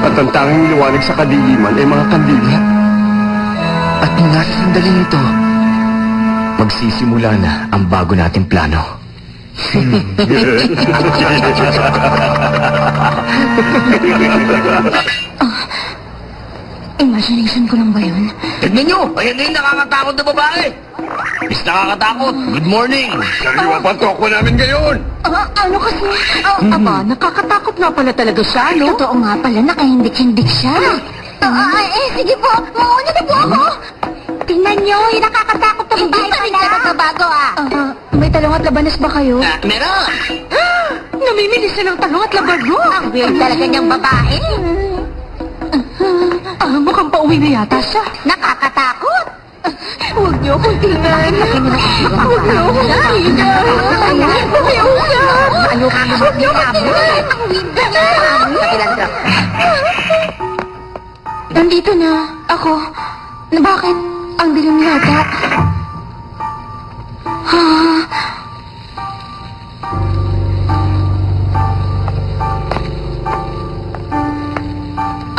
At ang tanging liwanag sa kadiliman ay mga kandila. At mula sa sandaling ito, magsisimula na ang bago nating plano. Imagination ko lang ba yun? Tignan nyo! Ayan na yung nakakatakot na babae! Is nakakatakot! Good morning! Sariwa pa toko namin ngayon! Ano kasi? Aba, nakakatakot nga pala talaga siya, no? Totoo nga pala, nakahindik-hindik siya. Sige po, mauna na po ako. Tingnan nyo, yung nakakatakot na babae pala. Hindi pa rin bago, may talong at labanas ba kayo? Meron! Namimilis siya ng talong at labago. Ang weird talaga niyang babae. Mukhang pauwi na yata siya. Nakakatakot. Huwag niyo akong tingnan. Huwag niyo akong tingnan. Huwag niyo usap. Huwag niyo akong tingnan. Ang winda na. Nandito na. Ako. Bakit? Ang dilim yata.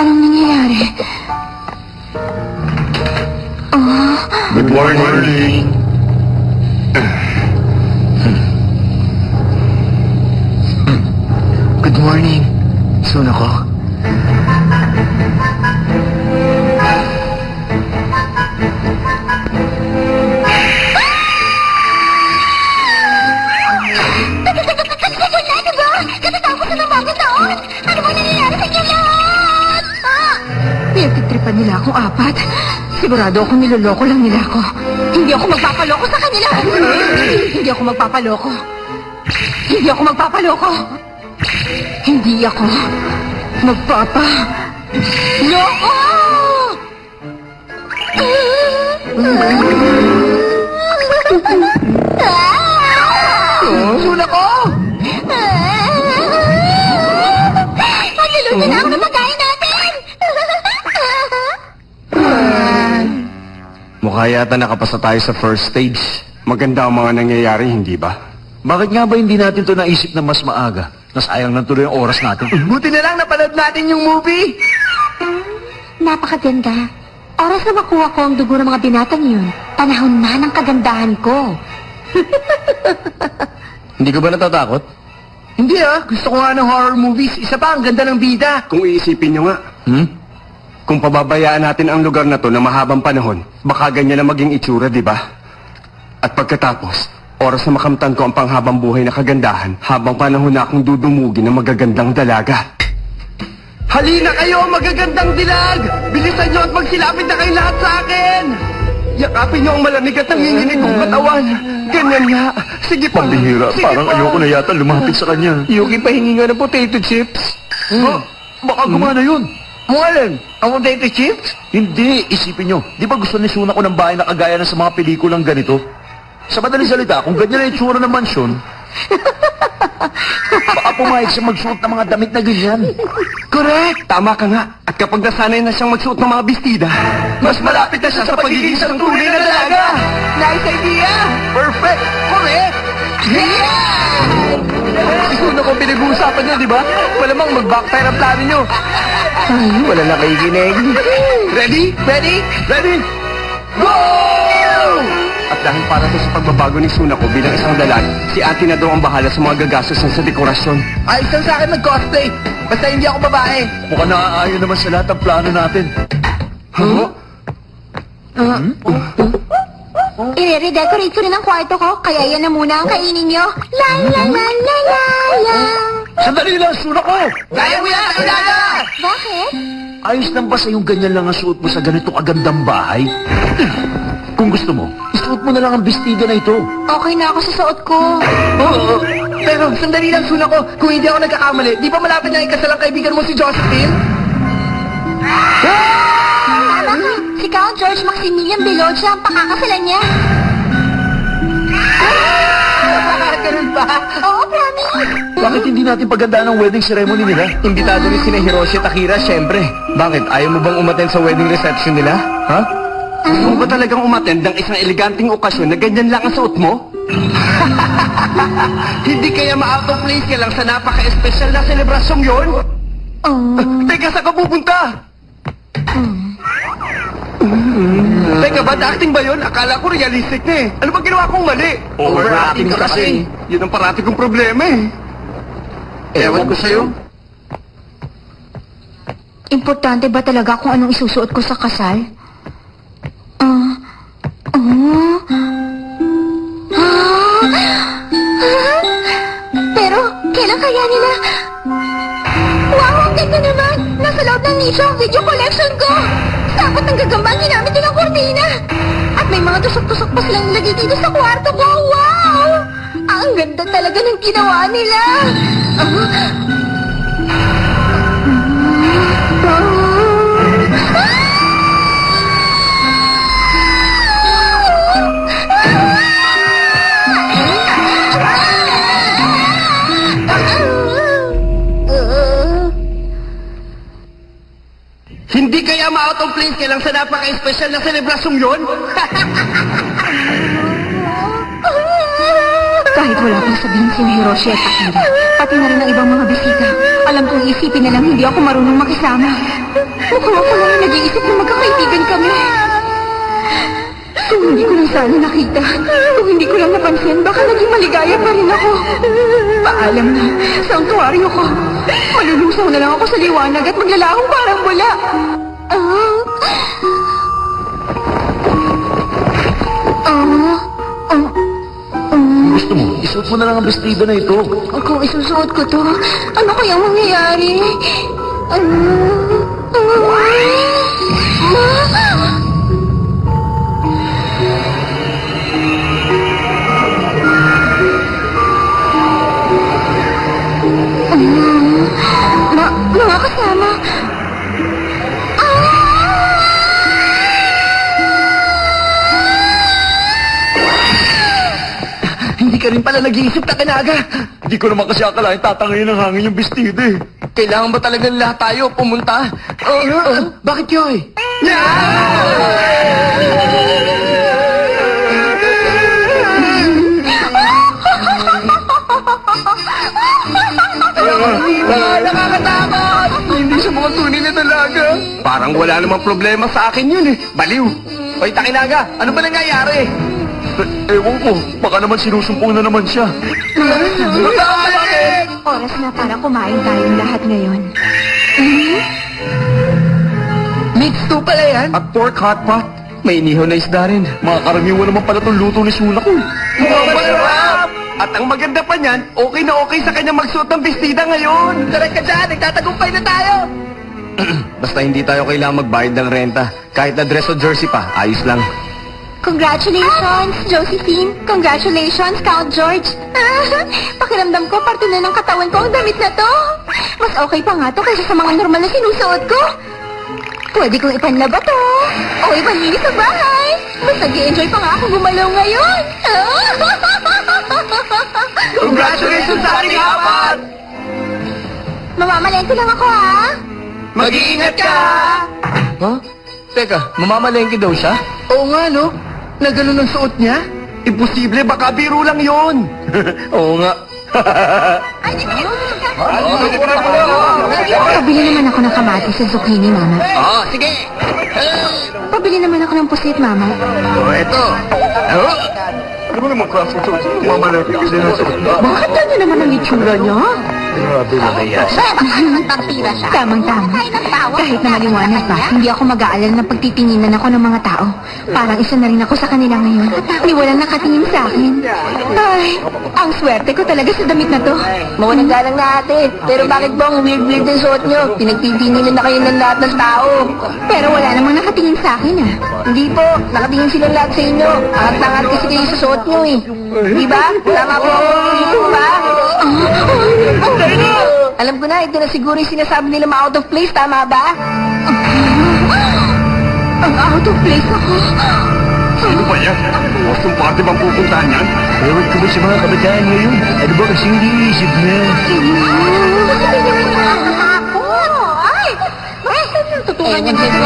Anong nangyayari? Good morning! Good morning, Sunako. Pinagtitripan nila akong apat. Sigurado ako niloloko lang nila ako. Hindi ako magpapaloko sa kanila. Hindi ako magpapaloko. Hindi ako magpapaloko. Hindi ako magpapaloko! Suna ko! Magluluto na ako ng pagkain natin! Mukha yata nakapasa tayo sa first stage. Maganda ang mga nangyayari, hindi ba? Bakit nga ba hindi natin to naisip na mas maaga? Nasayang lang tuloy ang oras natin. Buti na lang napanood natin yung movie! Napakaganda. Oras na makuha ko ang dugo ng mga binatang yun. Panahon na ng kagandahan ko. Hindi ka ba natatakot? Hindi gusto ko nga ng horror movies. Isa pa, ang ganda ng bida. Kung iisipin nyo nga, kung pababayaan natin ang lugar na to na mahabang panahon, baka ganyan na maging itsura, di ba? At pagkatapos, oras na makamtan ko ang panghabang buhay na kagandahan, habang panahon na akong dudumugin ng magagandang dalaga. Halina kayo, magagandang dilag! Bilisan nyo at magsilapit na kayo lahat sa akin! Yakapin nyo ang malamig at nanginginig kong katawan. Ganyan nga. Sige pa. Pambihira, Sige parang pa. ayoko na yata lumapit sa kanya. Yuki, pahingi nga ng potato chips. Baka gumana yun. Mualin, ang potato chips? Hindi, isipin nyo. Di ba gusto ni Suna ko ng bahay na kagaya na sa mga pelikulang ganito? Sa madaling salita, kung ganyan na itsura ng mansyon, baka pumayag siya magsuot ng mga damit na ganyan. Correct! Tama ka nga. At kapag nasanay na siyang magsuot ng mga bestida, mas malapit na siya sa pagiging isang tunay na dalaga! Nice idea! Perfect! Correct! Susunod ko pinag-uusapan niyo, di ba? Malamang mag-backfire ang plano niyo. Ay, wala na kayo Ready? Ready? Ready? Go! At dahil para to sa pagbabago ni Sunako bilang isang dalag, si Auntie na daw ang bahala sa mga gagastusan sa dekorasyon. Ayos lang sa akin mag-cosplay. Basta hindi ako babae. Mukhang naaayon naman sa lahat ng plano natin. I-redecorate ko rin ang kwarto ko, kaya yan na muna ang kainin nyo. Lang, lang, lang, lang, lang, lang. Sandali lang, Suna ko! Kaya mo yan, Dada! Bakit? Ayos lang ba sa yung ganyan lang ang suot mo sa ganito kagandang bahay? Kung gusto mo, isuot mo na lang ang bestida na ito. Okay na ako sa suot ko. Oo. Pero sandali lang, Suna ko. Kung hindi ako nagkakamali, di ba malapit na ikasal ang kaibigan mo si Josephine? Tama ka. Si Count George Maximilian Belocha ang pakakasalan niya. Ganun ba? Oo, promise. Bakit hindi natin pagandaan ang wedding ceremony nila? Imbitado rin sina Hiroshi at Akira, syempre. Bakit? Ayaw mo bang umattend sa wedding reception nila? Ha? Gusto mo ba talagang umattend ng isang eleganting okasyon na ganyan lang ang suot mo? Hindi kaya ma-out of place ka lang sa napaka-espesyal na selebrasyong yon? Teka, saan ka pupunta? Teka, bad acting ba yun? Akala ko realistic na eh. Ano ba ginawa kong mali? Overacting ka kasi. Yun ang parati kong problema eh. Ewan ko sa'yo. Importante ba talaga kung anong isusuot ko sa kasal? Pero, kailan kaya nila? Wow, ang ganda naman! Nasa loob ng nicho ang video collection ko! Dapat ang gagamba ang ginamit nilang kortina! At may mga tusok-tusok pa silang nilagay dito sa kwarto ko! Wow! Ang ganda talaga ng ginawa nila! Hindi kaya ma-out of place ka lang sa napaka-special na selebrasyong yun? Kahit wala pang sabihin si Hiroshi at Akira, pati na rin ang ibang mga bisita, alam kong isipin na lang hindi ako marunong makisama. Mukhang ako lang ang nag-iisip na magkakaibigan kami. Kung hindi ko lang sana nakita, kung hindi ko lang napansin, baka naging maligaya pa rin ako. Paalam na, sanktuaryo ko. Malulusaw na lang ako sa liwanag at maglalahong parang bula. Gusto mo, isuot mo na lang ang vestido na ito. Kung isusuot ko to, ano kayang mangyayari? Mga kasama. Hindi ka rin pala nag-iisip na kanaga. Hindi ko naman kasi akalain tatangayin ng hangin yung vestido eh. Kailangan ba talagang lahat tayo pumunta? Bakit Yoy? Nakakatakot! Hindi siya mga tunay na dalaga. Parang wala namang problema sa akin yun eh. Baliw. Hoy, Takinaga, ano ba nangyayari? Ewan ko, baka naman sinusumpong na naman siya. Oras na para kumain tayong lahat ngayon. Mix 2 pala yan? At pork hot pot. May inihaw na isda rin. Mga karaniwan naman pala itong luto ni Suna ko. Masarap! At ang maganda pa niyan, okay na okay sa kanya magsuot ng bestida ngayon. Tara ka dyan, nagtatagumpay na tayo. Basta hindi tayo kailangang magbayad ng renta. Kahit na dress o jersey pa, ayos lang. Congratulations, Josephine. Congratulations, Count George. Pakiramdam ko, parte na ng katawan ko ang damit na to. Mas okay pa nga to kaysa sa mga normal na sinusuot ko. Pwede kong ipanlaba to. O ipanlinis sa bahay. Mas nag-i-enjoy pa nga akong gumalaw ngayon. Congratulations sa ating apat! Mamamalengke lang ako, ha? Mag-iingat ka! Huh? Teka, mamamalengke daw siya? Oo nga, no? Na ganun ang suot niya? Imposible, baka biro lang yon. Oo nga. Ay, di ba? Pabili naman ako ng kamatis sa zucchini, Mama. Oo, sige. Pabili naman ako ng pusit, Mama. Eto. Ano mo naman klase ito? Mamamalengke kasi na suot. Bakit ganyan naman ang itsura niya? Grabe na kaya. Nagpampira siya. Tamang-tama. Kahit na maliwanag pa, hindi ako mag-aalala na pagtitinginan ako ng mga tao. Parang isa na rin ako sa kanila ngayon. Ni walang nakatingin sa akin. Ay, ang swerte ko talaga sa damit na to. Mawalang galang na ate. Pero bakit ba ang weird-weird ang suot nyo? Pinagtitinginan na kayo ng lahat ng tao. Pero wala namang nakatingin sa akin, ah. Hindi po. Nakatingin silang lahat sa inyo. Angat-angat kasi kayo sa suot nyo eh. Di ba? Tama po ako. Di ba? Alam ko na, ito na siguro yung sinasabi nila ma-out of place. Tama ba? Ang out of place ako. Ano ba yan? Boston party bang pupuntahan yan? Ewan ko ba sa mga kabataan ngayon? Ano ba kasing iniisip na? Ako! Ay! Tutunan niya dito.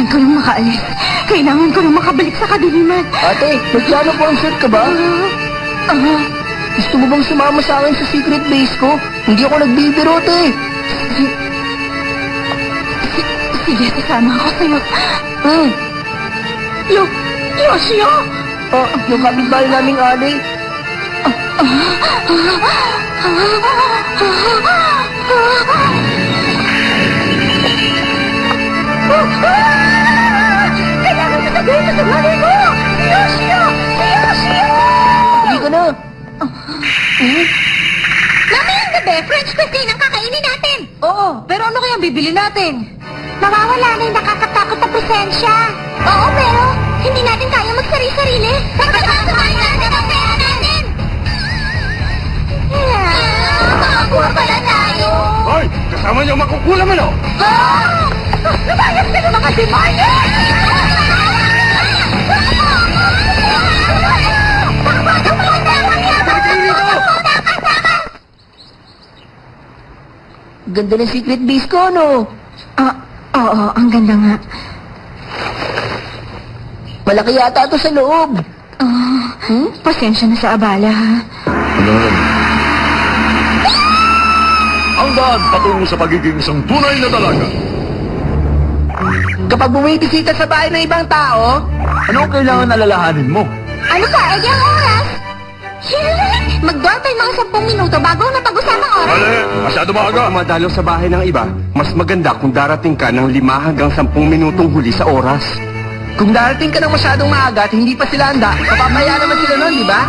Kailangan ko nang makaalis. Kailangan ko nang makabalik sa kadiliman. Ate, nagplano concert ka ba? Gusto mo bang sumama sa akin sa secret base ko? Hindi ako nagbibiro, te. Sige, sasama ako sa'yo. Yoshio! Yung kapitbahay naming Ali. Kailangan mo sabihin sa nanay mo! Si Yoshio! Si Yoshio! Hindi ka na. Mamayang gabi, French cuisine ang kakainin natin! Oo, pero ano kaya bibili natin? Mawawala na yung nakakatakot na presensya. Oo, pero hindi natin kaya magsari-sarili. Magkakasamahin natin ang pera natin! Makakuha pala tayo! Hoy! Kasama niyo makukulam ano? Lumayas ka na mga demonyo! Ganda ng secret base ko, no? Oo, ang ganda nga. Malaki yata to sa loob. Pasensya na sa abala, ha? Ang daan patungo sa pagiging isang tunay na dalaga. Kapag bumibisita sa bahay ng ibang tao, Ano ang kailangan alalahanin mo? Ano ka, Eddie, ang oras? Mag-doorbell mga 10 minuto bago napag-usapang oras. Mali! Masyado Kapag maaga! madalo sa bahay ng iba, mas maganda kung darating ka ng 5 hanggang 10 minutong huli sa oras. kung darating ka ng masyadong maaga at hindi pa sila handa, kapapaya naman sila nun, di ba?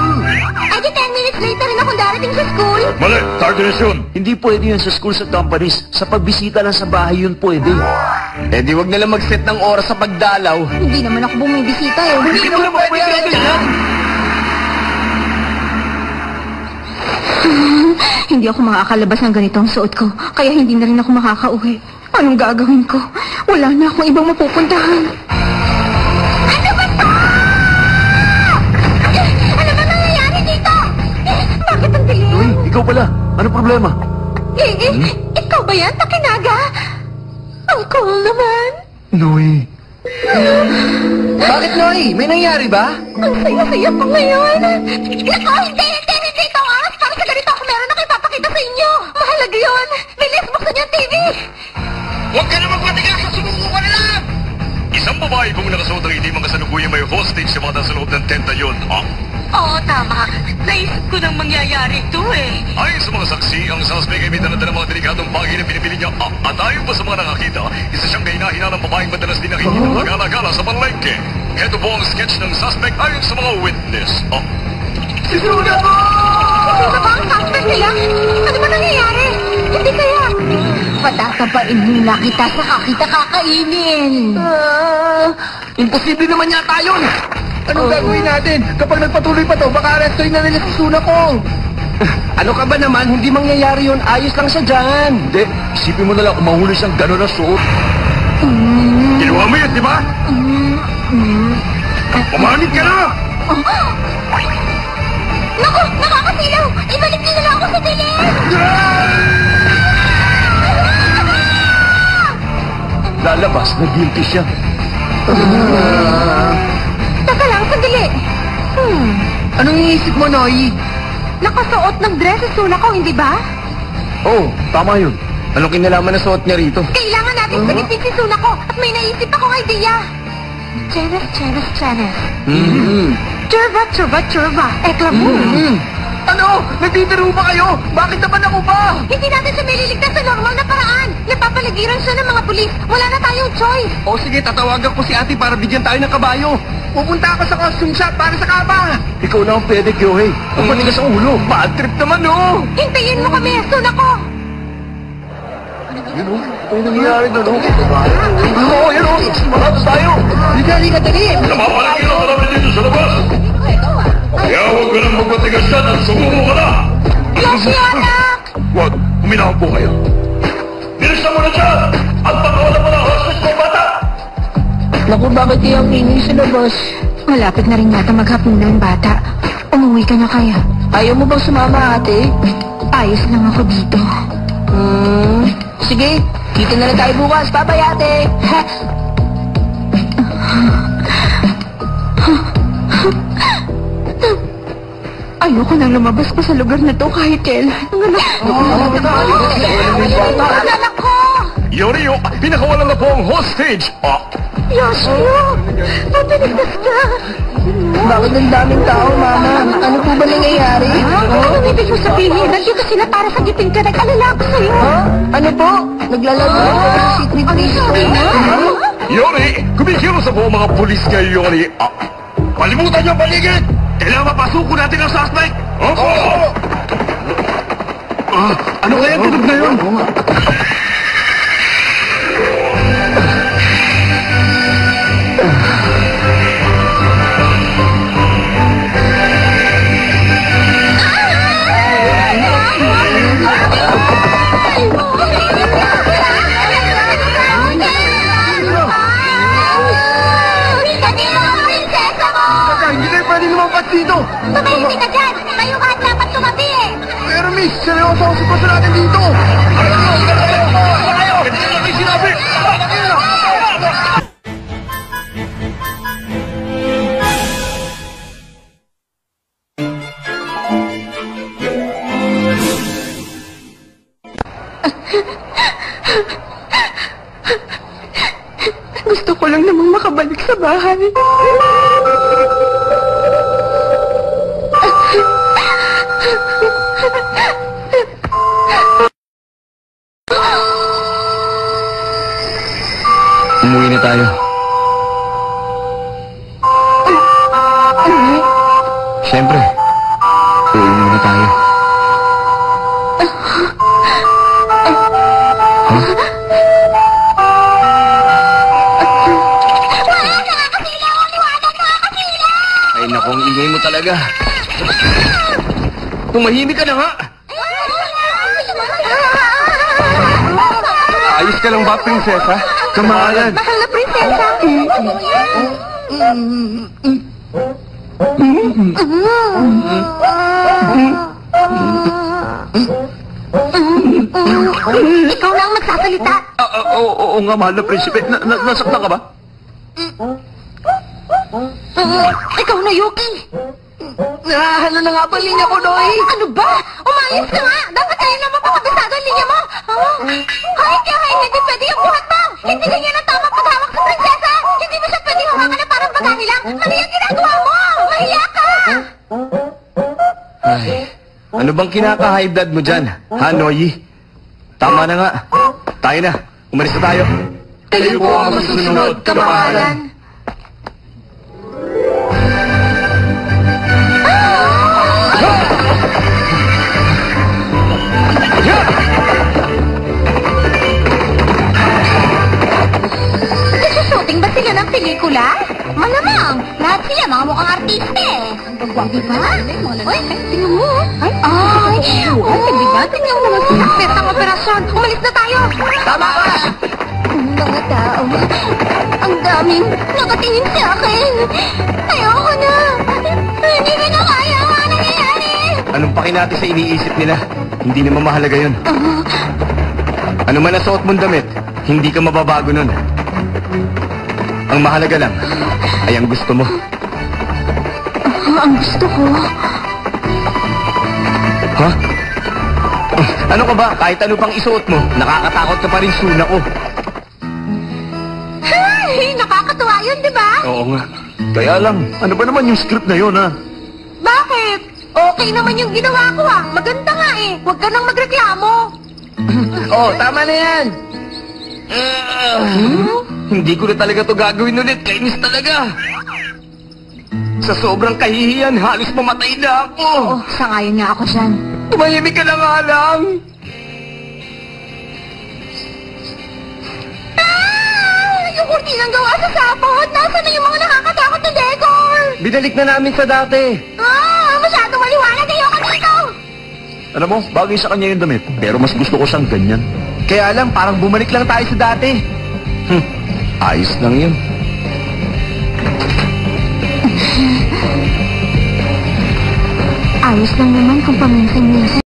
Eddie, 10 minutes later rin ako darating sa school. Mali! Tardiness yun! Hindi pwede yan sa schools at companies. Sa pagbisita lang sa bahay yun pwede. Eh di wag nalang mag-set ng oras sa pagdalaw. Hindi naman ako bumibisita, eh. Hindi mo naman pwede yan. Hindi ako makakalabas ng ganitong suot ko, kaya hindi na rin ako makakauwi. Anong gagawin ko? Wala na akong ibang mapupuntahan. Ano ba to? Ano ba nangyayari dito? Bakit ang dilim? Uy, ikaw pala. Ano problema? Ikaw ba yan, Takinaga? Ang cool naman. Noy. Bakit, Noy? May nangyari ba? Ang saya-saya ko ngayon. Nako, hindi ito ang oras para sa ganito ako meron ako ipapakita sa inyo. Mahalaga yun. Bilis, buksan niyo ang TV. Huwag ka na magpatigas sa sumuko ka na lang! Isang babae kung nakasuot ang itim ang kasalukuyang may hostage sa mga sa loob ng tenta yun. Oo, tama. Naisip ko nang mangyayari ito eh. Ayon sa mga saksi, ang suspect ay may dala-dala mga delikadong bagay na pinipili niya. At ayon pa sa mga nakakita, isa siyang kahina-hina ng babaeng madalas din nakikita ng gala-gala sa palengke. Ito po ang sketch ng suspect ayon sa mga witness. Si Suna ba ang suspect nila? Ano ba nangyayari? Hindi kaya. Patatapain muna kita sa kakita kakainin. Imposible naman yata yun! Anong gagawin natin? Kapag nagpatuloy pa to, baka arrestoin na nila si Suna ko. Ano ka ba naman? Hindi mangyayari yun. Ayos lang siya dyan. Hindi, isipin mo na lang kung mahuli siyang gano'n na suot. Ginawa mo yun, di ba? Umanit ka na! Naku, nakakasilaw! Ibalik niyo na lang ako sa dilim! Lalabas na guilty siya. Taka lang, sandali. Anong iniisip mo, Noy? Nakasuot ng dress si Suna ko, hindi ba? Oo, tama yun. Anong kinalaman na suot niya rito? Kailangan natin pagipin si Suna ko at may naisip akong idea. Cheres. Turva. Eklamu. Ano? Nagtitiro ba kayo? Bakit naman ako ba? Hindi natin siya maliligtas sa normal na paraan. Napapaligiran siya ng mga pulis. Wala na tayong choice. O sige, tatawagan ko si ate para bigyan tayo ng kabayo. Pupunta ako sa costume shop para sa kaba. Ikaw lang ang pwede, Kyohei. Ang patigas ang ulo. Bad trip naman, no? Hintayin mo kami, Suna ko. Yun o, ito yung nangyayari doon o. Oo, yun o. Matas tayo. Liga, dali. Napapalagi na namin dito sa labas. Kaya huwag ka nang magpatigas dyan at sumuko ka na. Yoshi, anak! Huwag, uminahon po kayo. Bilisan mo na dyan! At pagkawalan mo na hostage kong bata! Naku, bakit kaya ang ingay sa labas? Malapit na rin yata maghapon ng bata. Umuwi ka na kaya. Ayaw mo bang sumama, ate? Ayos lang ako dito. Sige, kita na lang tayo bukas. Bye-bye, ate. Ayoko nang lumabas pa sa lugar na to kahit kailan. Ang anak ko! Yori, pinakawalan na po ang hostage. Yoshio! Patiligtas ka! Bakit ang daming tao, Mama? Ano po ba nangyayari? Ano ibig mo sabihin? Nandito sila para sagitin ka. Nag-alala ako sa'yo. Ano po? Naglalaro ako sa secret base ko. Yori, kumikilos na po ang mga pulis kay Yori. Palimutan niyo ang paligid! Kailangan mapasuko natin ang suspect! Ano kaya tunog na yun? Hindi kayo pwede lumampas dito! Tumahimik ka dyan! Tayo ka at dapat tumabi eh! Pero miss, seryoso ang sitwasyon natin dito! Gusto ko lang namang makabalik sa bahay. Umuwi na tayo. Siyempre. Uuwi muna tayo. Ay, nakong ingay mo talaga. Tumahimik ka na nga. Ayos ka lang ba, prinsesa? Kamahalan. Mahal na prinsesa. Ikaw na ang magsasalita. Oo nga, mahal na prinsipe. Nasaktan ka ba? Ikaw na, Yuki. Ano na nga ba linya ko, Noy? Ano ba? Umayos ka nga. Dapat kayo naman pakabisado ang linya mo. Kahit kaya hindi pwede yung buhat mo. Hindi ganyan ang tamang paghawak sa prinsesa. Hindi mo siya pwede hawakan na parang bagani lang. Mali ang ginagawa mo. Mahiya ka. Ay, ano bang kinaka-high blood mo dyan? Ha, Noyi? Tama na nga. Tayo na. Umalis na tayo. Kayo po ang masusunod, kamahalan. Nagsushooting ba sila ng pelikula? Malamang. Lahat sila mga mukhang artista eh. Diba? Uy, tingnan mo. Ay, di ba? Tingnan mo naman sa sakit ng operasyon. Umalis na tayo. Tama ka! Mga tao, ang daming nakatingin sa akin. Ayoko na. Hindi ko na kaya. Ano nangyayari? Anong paki natin sa iniisip nila? Hindi naman mahalaga yun. Ano man ang suot mong damit, hindi ka mababago nun. Ang mahalaga lang ay ang gusto mo. Ang gusto ko. Ha? Ano ka ba? Kahit ano pang isuot mo, nakakatakot ka pa rin, Suna ko. Ay, nakakatuwa yun, di ba? Oo nga. Kaya lang, ano ba naman yung script na yun, ha? Bakit? Okay naman yung ginawa ko ah. Maganda nga eh. Huwag ka nang magreklamo. Oh, tama na yan! Hindi ko na talaga to gagawin ulit. Kainis talaga. Sa sobrang kahihiyan, halos mamatay na ako. Oo, sangayon nga ako dyan. Tumahimik ka na nga lang. Yung kurtinang gawa sa sapot. Nasaan na yung mga nakakatakot na decor? Binalik na namin sa dati. Masyado maliwanag. Ayoko dito. Alam mo, bagay sa kanya yung damit. Pero mas gusto ko siyang ganyan. Kaya lang, parang bumalik lang tayo sa dati. Ayos lang yun. Ayos lang naman kung paminsan-minsan.